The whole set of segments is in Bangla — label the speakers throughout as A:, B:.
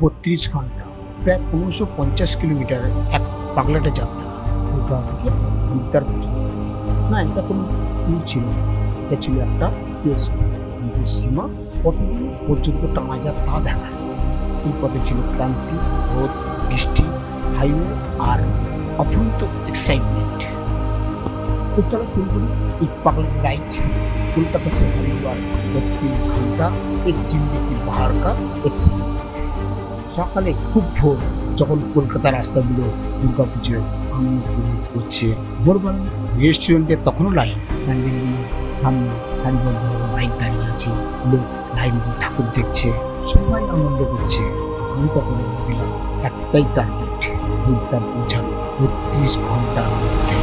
A: 32 ঘন্টা, প্রায় 1550 কিলোমিটার এক পাগলাটে যাত্রা কলকাতা থেকে বিদ্যার পর্যন্ত। না, এটা কোনো ট্যুর ছিল না, এটা ছিল একটা কিন্তু সীমা কতদূর পর্যন্ত টানা যায় তা দেখা। এই পথে ছিল ক্লান্তি, রোদ, বৃষ্টি, হাইওয়ে আর অফুরন্ত এক্সাইটমেন্ট। তো চলো শুরু করি এই পাগলাটে রাইড কলকাতা से हरिद्वार 32 ঘন্টা এক জিন্দেগি বাহার কা এক্সপিরিয়েন্স। সকালে খুব ভোর, যখন কলকাতার রাস্তাগুলো দুর্গাপুজোয় আনন্দ করছে, ভোরবেলা রেস্টুরেন্টে তখনও লাইন, প্যান্ডেলগুলো সামনে সারিবদ্ধভাবে বাইক দাঁড়িয়ে আছে, লোক লাইন দিয়ে ঠাকুর দেখছে, সবাই আনন্দ করছে। আমি তখন দিলাম একটাই টার্গেট, হরিদ্বার পৌঁছানো 32 ঘন্টার মধ্যে।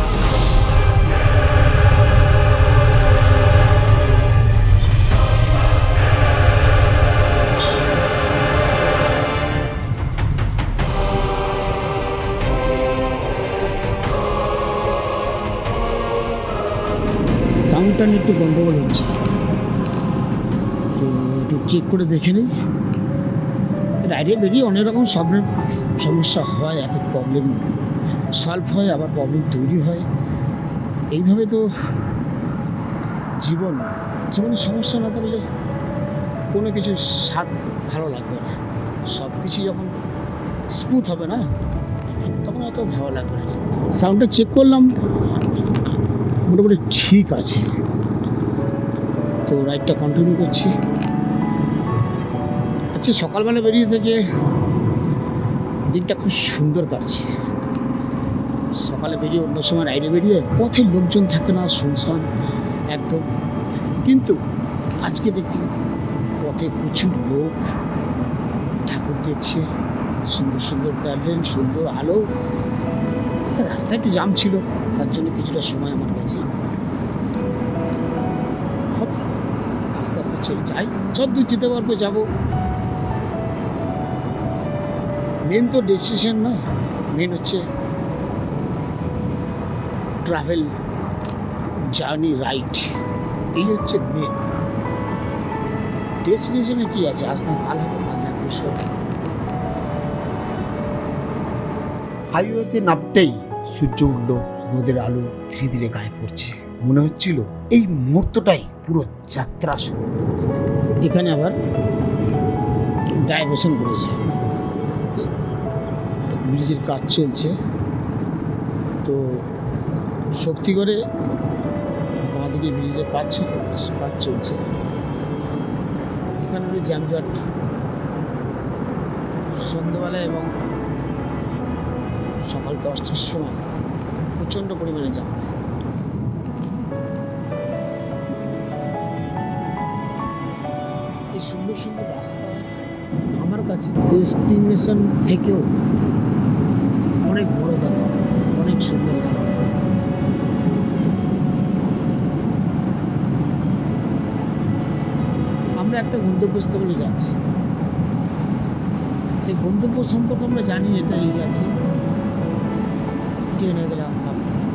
A: সাউন্ডটা একটু গন্ডগোল হচ্ছে, তো একটু চেক করে দেখে নিই। রাইডে বেরিয়ে অনেক রকম সমস্যা হয়, এক এক প্রবলেম সলভ হয়, আবার প্রবলেম তৈরি হয়। এইভাবে তো জীবনে সমস্যা না থাকলে কোনো কিছু স্বাদ ভালো লাগবে না। সব কিছু যখন স্মুথ হবে না, তখন অত ভালো লাগবে না। সাউন্ডটা চেক করলাম, মোটামুটি ঠিক আছে, তো রাইডটা কন্টিনিউ করছি। আচ্ছা, সকালবেলা বেরিয়ে থেকে দিনটা খুব সুন্দর কাটছে। সকালে বেরিয়ে অন্য সময় রাইডে বেরিয়ে পথে লোকজন থাকে না, শুনশান একদম, কিন্তু আজকে দেখছি পথে প্রচুর লোক ঠাকুর দেখছে, সুন্দর সুন্দর প্যান্ডেল, সুন্দর আলো। রাস্তায় একটু জাম ছিল, তার জন্য কিছুটা সময় আমার কাছে। আস্তে আস্তে চলে যাই, যতদূর যেতে পারবো যাবো। মেন তো ডেস্টিনেশন নয়, মেন হচ্ছে ট্রাভেল জার্নি রাইড, এই হচ্ছে মেন। ডেস্টিনেশনে কী আছে, আজ না কাল হবে, কাল না বিষয়। হাইওয়েতে নামতেই সূর্য উঠল, রোদের আলো ধীরে ধীরে গায়ে পড়ছে। মনে হচ্ছিল এই মুহূর্তটাই পুরো যাত্রা শুরু। এখানে আবার ডাইভার্সন করেছে, ব্রিজের কাজ চলছে, তো শক্তি করে বাঁদিকে ব্রিজের কাজ চলছে। এখানে জ্যামজট সন্ধ্যাবেলা এবং সকাল 10টার সময় প্রচণ্ড পরিমাণে জ্যাম। এই সুন্দর সুন্দর রাস্তা আমার কাছে ডেস্টিনেশন থেকেও অনেক বড় ব্যাপার, অনেক সুন্দর ব্যাপার। আমরা একটা গন্তব্যস্থলে যাচ্ছি, সেই গন্তব্য সম্পর্কে আমরা জানি এটা এই আছে, ট্রেনে গেলাম বা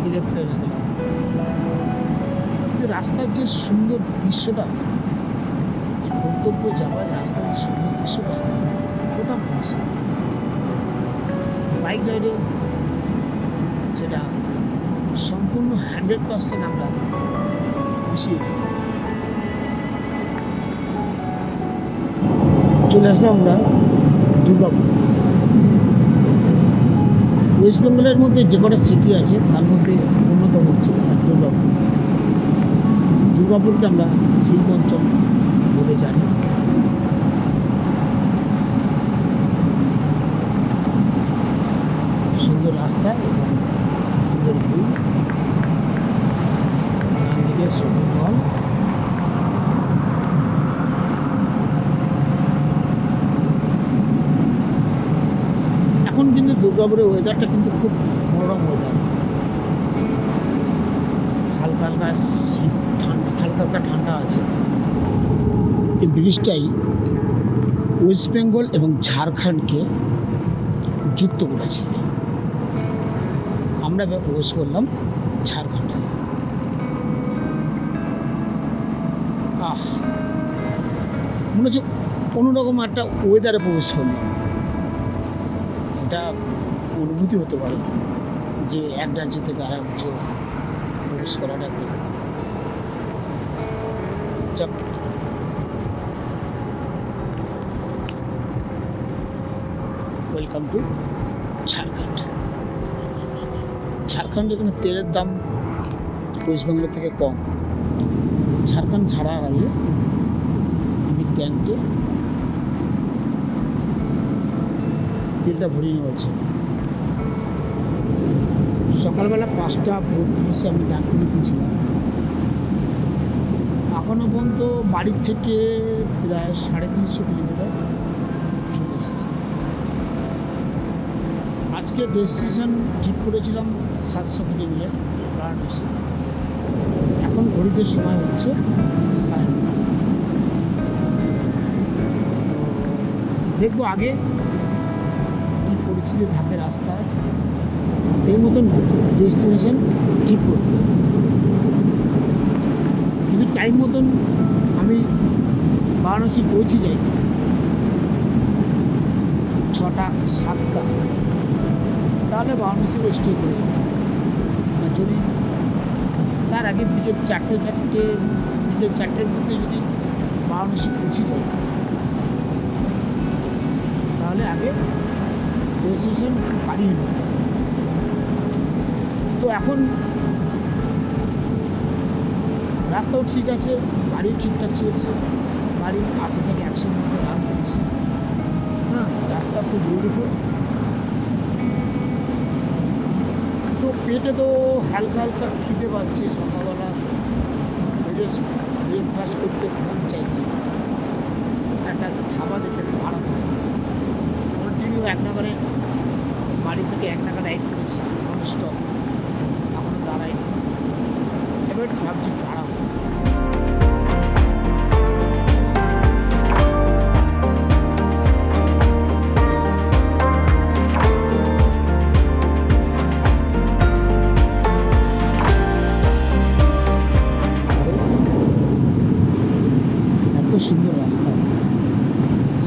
A: ইলেকট্রিনে গেলাম, কিন্তু রাস্তার যে সুন্দর দৃশ্যটা, গন্তব্য যাওয়ার রাস্তার যে সুন্দর দৃশ্যটা, ওটা মানুষ বাইক রাইডে সেটা সম্পূর্ণ 100% আমরা খুশি। চলে আসলাম আমরা দুর্গাপুর। ওয়েস্ট বেঙ্গলের মধ্যে যে কটা সিটি আছে তার মধ্যে অন্যতম হচ্ছে দুর্গাপুর। দুর্গাপুরকে আমরা শিল্প অঞ্চল বলে জানি। সুন্দর রাস্তা এবং সুন্দর ভিউ, দিকে শপিং মল। এখন কিন্তু দুর্গাপুরের ওয়েদারটা কিন্তু খুব মনোরম ওয়েদার, হালকা হালকা শীত, ঠান্ডা, হালকা হালকা ঠান্ডা আছে। এই ব্রিজটাই ওয়েস্ট বেঙ্গল এবং ঝাড়খণ্ডকে যুক্ত করেছে। আমরা প্রবেশ করলাম ঝাড়খণ্ডে। মনে হচ্ছে অন্যরকম একটা ওয়েদারে প্রবেশ করলাম। এটা অনুভূতি হতে পারে যে এক রাজ্য থেকে আর এক রাজ্যে প্রবেশ করাটাকে। Welcome to Jharkhand. ঝাড়খণ্ড এখানে তেলের দাম ওয়েস্ট বেঙ্গল থেকে কম। ঝাড়খণ্ড ছাড়ার আগে আমি ট্যাঙ্কে তেলটা ভরিয়ে নেওয়া হয়েছে। সকালবেলা 5:32 আমি ডানকুনি দিয়েছিলাম। এখনও পর্যন্ত বাড়ির থেকে প্রায় 350 কিলোমিটার চলে এসেছি। আজকে ডেস্টিনেশন ঠিক করেছিলাম 700 কিলোমিটার বারাণসী। এখন ঘড়িতে সময় হচ্ছে 9:30। দেখবো আগে কী পরিস্থিতি থাকে রাস্তায়, সেই মতন ডেস্টিনেশন ঠিক করব। যদি টাইম মতন আমি বারাণসী পৌঁছে যাই 6টা-7টা, তাহলে বারাণসী স্টে করে যাবো। আর যদি তার আগে বিকেল 4টের মধ্যে যদি বারাণসী পৌঁছে যাই, তাহলে আগে ডেস্টিনেশন বাড়িয়ে নেব। তো এখন রাস্তাও ঠিক আছে, গাড়িও ঠিকঠাক চলছে, গাড়ি 80 থেকে 100-র মধ্যে রান করছে। হ্যাঁ, রাস্তা খুব বিউটিফুল। তো পেটে তো হালকা হালকা খিদে পাচ্ছে। সকালবেলা ব্রেকফাস্ট করতে মন চাইছে। একটা ধাবা দেখে ভালো হয়। কন্টিনিউ 1 নাগারে বাড়ি থেকে 1 নাগারে রাইড করেছি, নন স্টপ। এখনও দাঁড়াই, এবার একটু ভাবছি দাঁড়াবো। এত সুন্দর রাস্তা,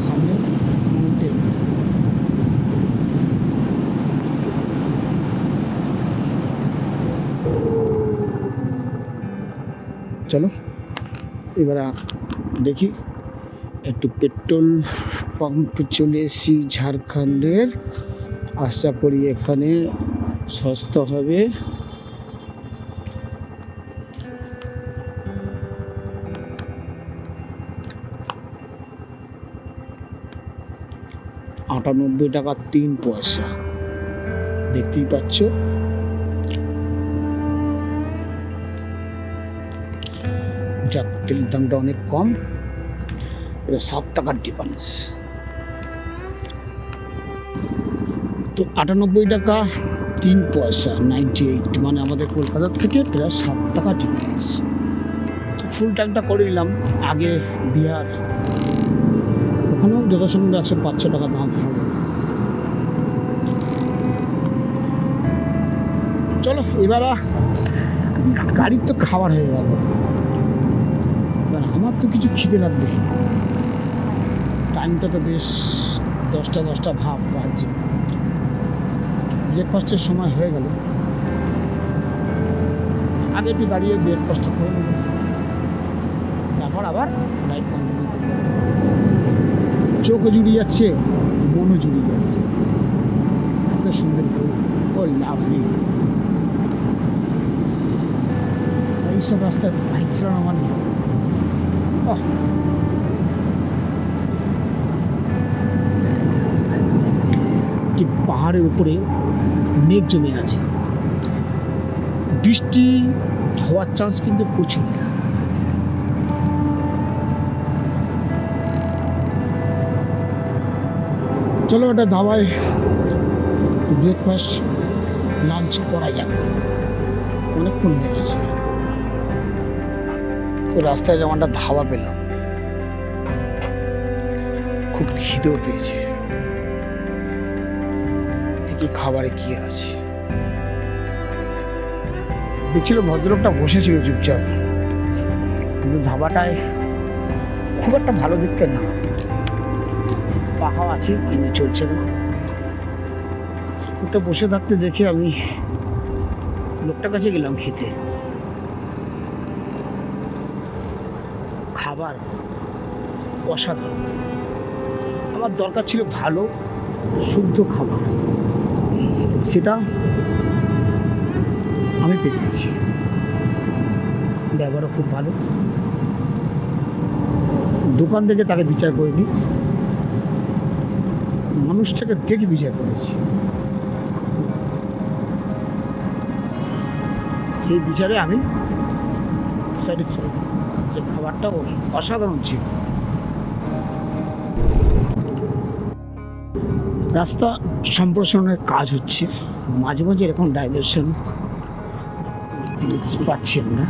A: সামনে মাউন্টেন। চলো এবার দেখি, একটু পেট্রোল পাম্পে চলে এসেছি ঝাড়খণ্ডের। আশা করি এখানে সস্তা হবে। টাকা 3 পয়সা, দেখতেই পাচ্ছ। যাক, তেলের দামটা অনেক কম, এটা 7 টাকার ডিফারেন্স। তো 98 টাকা 3 পয়সা, 98, মানে আমাদের কলকাতার থেকে প্রায় 7 টাকা ডিফারেন্স। ফুল ট্যাঙ্কটা করে নিলাম। আগে বিহার, ওখানেও যথাসম্ভব 100-500 টাকা দাম হবে। চলো এবার গাড়ির তো খাবার হয়ে গেল, এবার আমার তো কিছু খিদে লাগবে। টাইমটা তো বেশ 10টা ভাব বাজছে। ব্রেকফাস্টের সময় হয়ে গেল। আগে একটু দাঁড়িয়ে ব্রেকফাস্টটা করে নেব, তারপর আবার রাইড কন্টিনিউ করবো। চোখও জুড়িয়ে যাচ্ছে, মনও জুড়িয়ে যাচ্ছে। এত সুন্দর ও লাভলি। এইসব রাস্তায় বাইক চালানো মানে কি, পাহাড়ের উপরে মেঘ জমে আছে, বৃষ্টি হওয়ার চান্স কিন্তু প্রচুর। চলো একটা ধাবায় ব্রেকফাস্ট লাঞ্চ করা যাক, অনেকক্ষণ হয়ে গেছে। তো রাস্তায় যেমন একটা ধাবা পেলাম, খুব খিদেও পেয়েছে। দেখি খাবারে কি আছে। দেখছিল ভদ্রলোকটা বসেছিল চুপচাপ, কিন্তু ধাবাটায় খুব একটা ভালো দেখতে না, পাখাও আছে কিন্তু চলছে না। ওটা বসে থাকতে দেখে আমি লোকটার কাছে গেলাম খেতে। খাবার অসাধারণ। আমার দরকার ছিল ভালো শুদ্ধ খাবার, সেটা আমি পেয়ে গেছি। ব্যবহারও খুব ভালো। দোকান থেকে তাকে বিচার করিনি, মানুষটাকে দেখে বিচার করেছি। সেই বিচারে আমি স্যাটিসফাইড যে খাবারটা অসাধারণ ছিল। রাস্তা সম্প্রসারণের কাজ হচ্ছে, মাঝে মাঝে এরকম ডাইভারশন পাচ্ছি আমরা।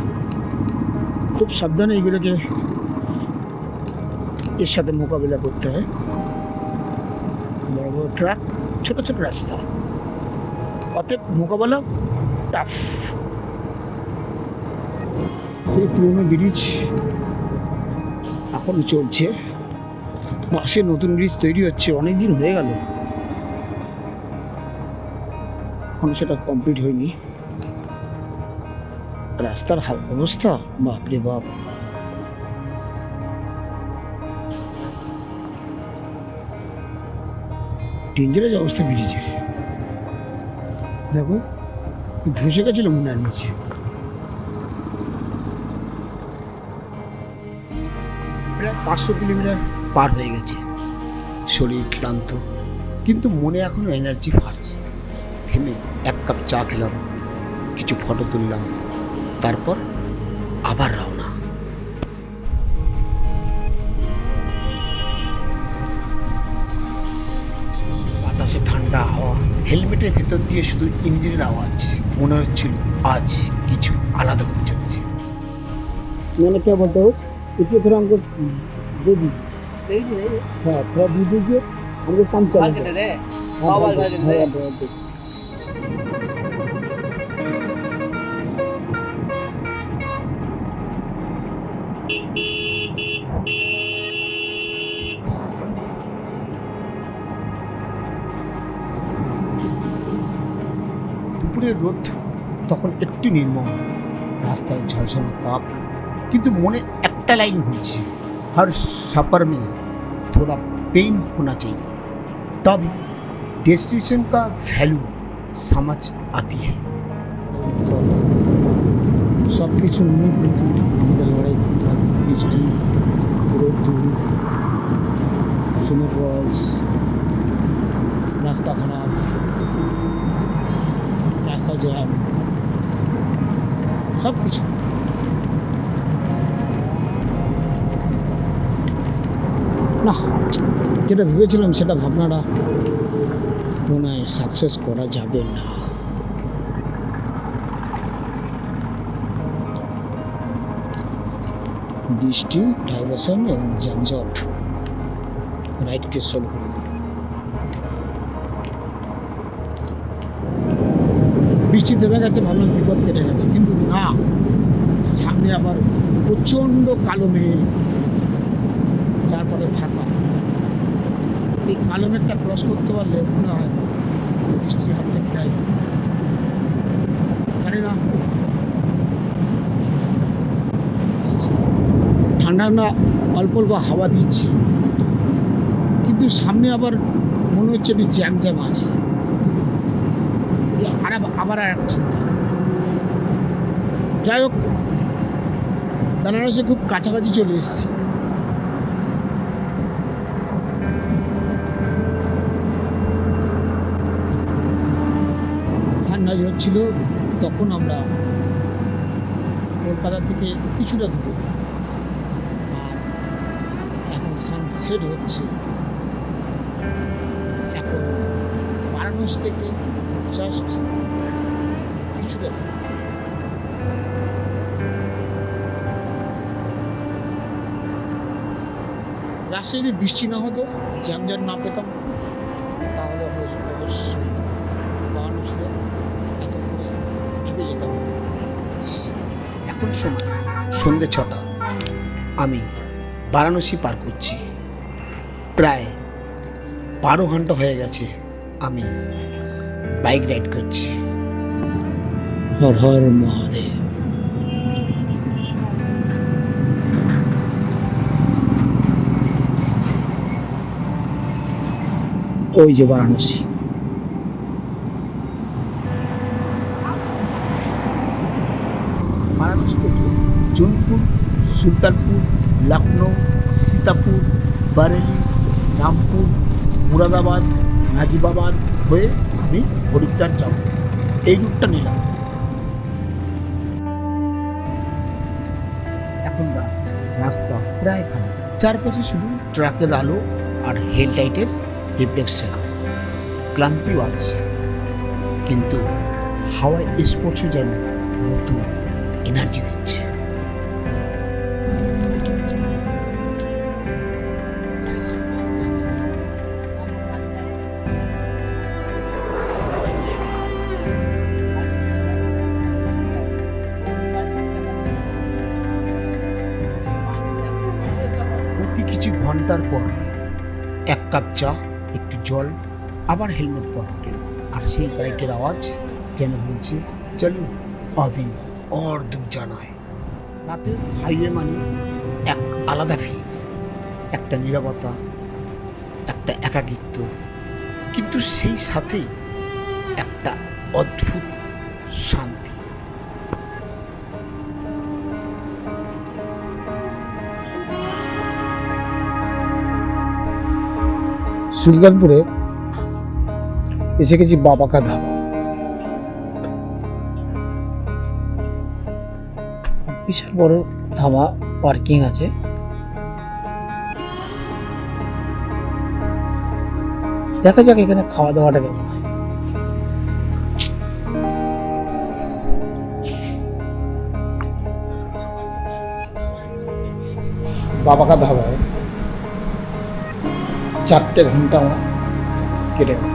A: খুব সাবধানে এগুলোকে এর সাথে মোকাবিলা করতে হয়। বড় বড় ট্রাক, ছোট ছোট রাস্তা, অতএব মোকাবেলা টাফ। সেই পুরনো ব্রিজ এখনো চলছে, পাশে নতুন ব্রিজ তৈরি হচ্ছে, অনেক দিন হয়ে গেল, এখনো সেটা কমপ্লিট হয়নি। রাস্তার অবস্থা বাপরে বাপ। ডেঞ্জারাস অবস্থা ব্রিজের। দেখো ধসে গেছিল মনে হয় নিচে। প্রায় 500 কিলোমিটার পার হয়ে গেছে, শরীর ক্লান্ত, কিন্তু মনে এখনো এনার্জি ফাটছে। থেমে 1 কাপ চা খেলাম, কিছু ফটো তুললাম, তারপর আবার রওনা। বাতাসে ঠান্ডা হাওয়া, হেলমেটের ভেতর দিয়ে শুধু ইঞ্জিনের আওয়াজ। মনে হচ্ছিল আজ কিছু আলাদা হতে চলেছে। मैंने क्या बोलते हो, इसलिए थोड़ा हमको दे दीजिए। हाँ थोड़ा दे दीजिए, हमको काम चाहिए। দুপুরের রোদ তখন একটু নির্মম, রাস্তায় ঝলসানো তাপ, কিন্তু মনে একটা লাইন ঘুরছে, हर सफर में थोड़ा पेन होना चाहिए, तब डेस्टिनेशन का वैल्यू समझ आती है। सब কিছু নিয়ে আমাদের লড়াই করতে হবে। বৃষ্টি, রোদ্দুর, স্নোফলস, রাস্তা খারাপ, রাস্তা জ্যাম, সব কিছু। না, যেটা ভেবেছিলাম সেটা ভাবনাটা মনে হয় সাকসেস করা যাবে না। বৃষ্টি, ডাইভারশন এবং যানজট রাইডকে সোল করে দিল। বৃষ্টি থেমে গেছে, ভাবলাম বিপদ কেটে গেছে, কিন্তু না, সামনে আবার প্রচণ্ড কালো মেঘ, তারপরে ফাঁকা। এই কালো মেঘটা ক্রস করতে পারলে মনে হয় বৃষ্টির হাত থেকে নাই, জানি না। ঠান্ডা ঠান্ডা অল্প অল্প হাওয়া দিচ্ছে, কিন্তু সামনে আবার মনে হচ্ছে একটু জ্যাম জ্যাম আছে। আবার আর একটা চিন্তা। যাই হোক, বেনারসে খুব কাছাকাছি চলে এসেছি। সানরাইজ হচ্ছিল তখন আমরা কলকাতা থেকে কিছুটা দূরে, আর এখন সানসেট হচ্ছে। এখন বারাণসী থেকে জাস্ট কিছুটা দূরে। রাস্তায় যদি বৃষ্টি না হতো, জ্যামজ্যাম না পেতাম, তাহলে অবশ্যই বারাণসীতে এত করে ঢুকে যেতাম। এখন সময় সন্ধ্যে 6টা, আমি বারাণসী পার করছি। প্রায় 12 ঘন্টা হয়ে গেছে আমি বাইক রাইড করছি।
B: হর হর মহাদেব। ওই যে বারাণসী।
A: বারাণসী থেকে জৌনপুর, সুলতানপুর, লখনৌ, সীতাপুর, বারেলি, রামপুর, মুরাদাবাদ, নাজিবাবাদ হয়ে আমি হরিদ্বার যাব। এই রুটটা নিলাম। এখন রাত, রাস্তা প্রায় খালি, চারপাশে শুধু ট্রাকের আলো আর হেডলাইটের রিফ্লেকশন। ক্লান্তিও আছে, কিন্তু হাওয়ায় স্পর্শ যেন নতুন এনার্জি দিচ্ছে। প্রতি কিছু ঘন্টার পর এক কাপ চা, একটু জল, আবার হেলমেট পকেটে, আর সেই বাইকের আওয়াজ যেন বলছে চলো অভি और दूर जाना है। রাতের হাইওয়ে মানে এক আলাদা ফিল, একটা নীরবতা, একটা একাকিত্ব, কিন্তু সেই সাথেই একটা অদ্ভুত শান্তি।
B: সুলতানপুরে এসে গেছি বাবাকা ধাবা। বিশাল বড় ধাবা, পার্কিং আছে। দেখা যাক এখানে খাওয়া দাওয়াটা কেমন হয়। বাবাকা ধাবায় 4 ঘন্টা আমার কেটে গেল।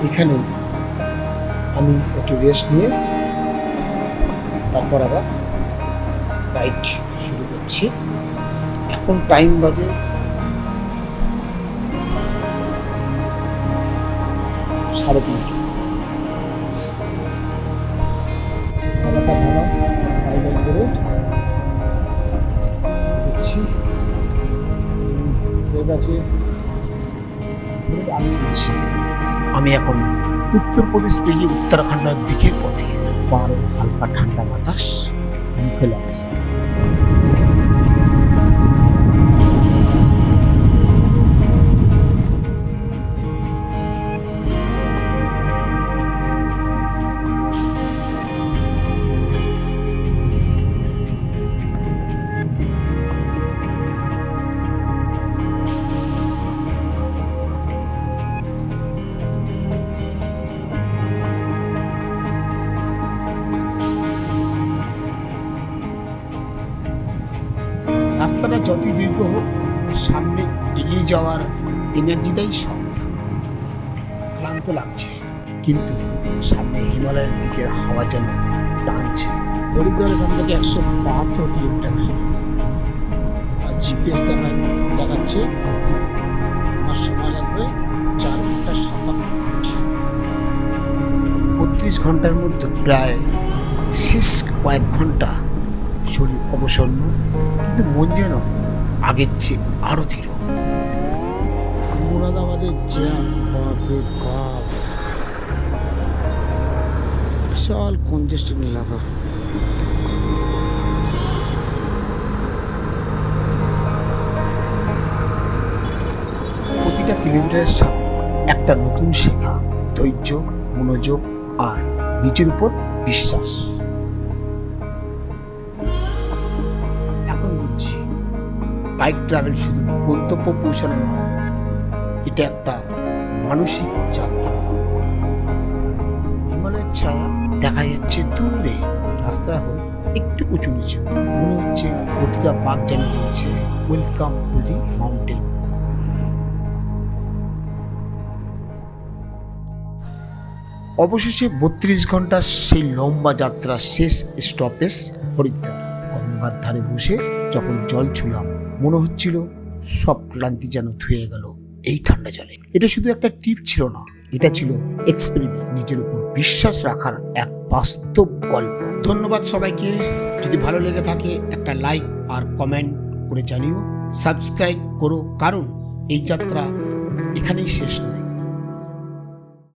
B: এখানে আমি একটু রেস্ট নিয়ে তারপর আবার রাইড শুরু করছি। এখন টাইম বাজে 3:30।
A: আমি এখন উত্তরপ্রদেশ পেরিয়ে উত্তরাখণ্ডের দিকের পথে। পাহাড়ের হালকা ঠান্ডা বাতাস মুখে লাগছে। রাস্তাটা যতই দীর্ঘ হোক, সামনে এগিয়ে যাওয়ার এনার্জিটাই সব। ক্লান্ত লাগছে, কিন্তু সামনে হিমালয়ের দিকের হাওয়া যেন টানছে।
B: হরিদ্বার এখান থেকে 172 কিলোমিটার, আর জিপিএস দেখাচ্ছে আমার সময় লাগবে 4 ঘন্টা 57 মিনিট।
A: 32 ঘন্টার মধ্যে প্রায় শেষ কয়েক ঘন্টা শরীর অবসন্ন, কিন্তু মন যেন আগের চেয়ে আরো ধীর।
B: মুরাদাবাদের জ্যাম, বাপরে বাপ, বিশাল কনজেস্টেড এলাকা।
A: প্রতিটা কিলোমিটারের সাথে একটা নতুন শেখা, ধৈর্য, মনোযোগ আর নিজের উপর বিশ্বাস। এখন বুঝছি বাইক ট্রাভেল শুধু গন্তব্য পৌঁছানো নয়, এটা একটা মানসিক যাত্রা। হিমালয়ের ছায়া দেখা যাচ্ছে দূরে, রাস্তা এখন একটু উঁচু নিচু, মনে হচ্ছে প্রতিটা বাঘ যেন বলছে ওয়েলকাম টু দি মাউন্টেন। অবশেষে 32 ঘন্টার সেই লম্বা যাত্রার শেষ স্টপেজ হরিদ্বার। গঙ্গার ধারে বসে যখন জল ছুলাম, মনে হচ্ছিল সব ক্লান্তি যেন ধুয়ে গেল এই ঠান্ডা জলে। এটা শুধু একটা ট্রিপ ছিল না, এটা ছিল এক্সপেরিমেন্ট, নিজের উপর বিশ্বাস রাখার এক বাস্তব গল্প। ধন্যবাদ সবাইকে। যদি ভালো লেগে থাকে একটা লাইক আর কমেন্ট করে জানিও, সাবস্ক্রাইব করো, কারণ এই যাত্রা এখানেই শেষ নয়।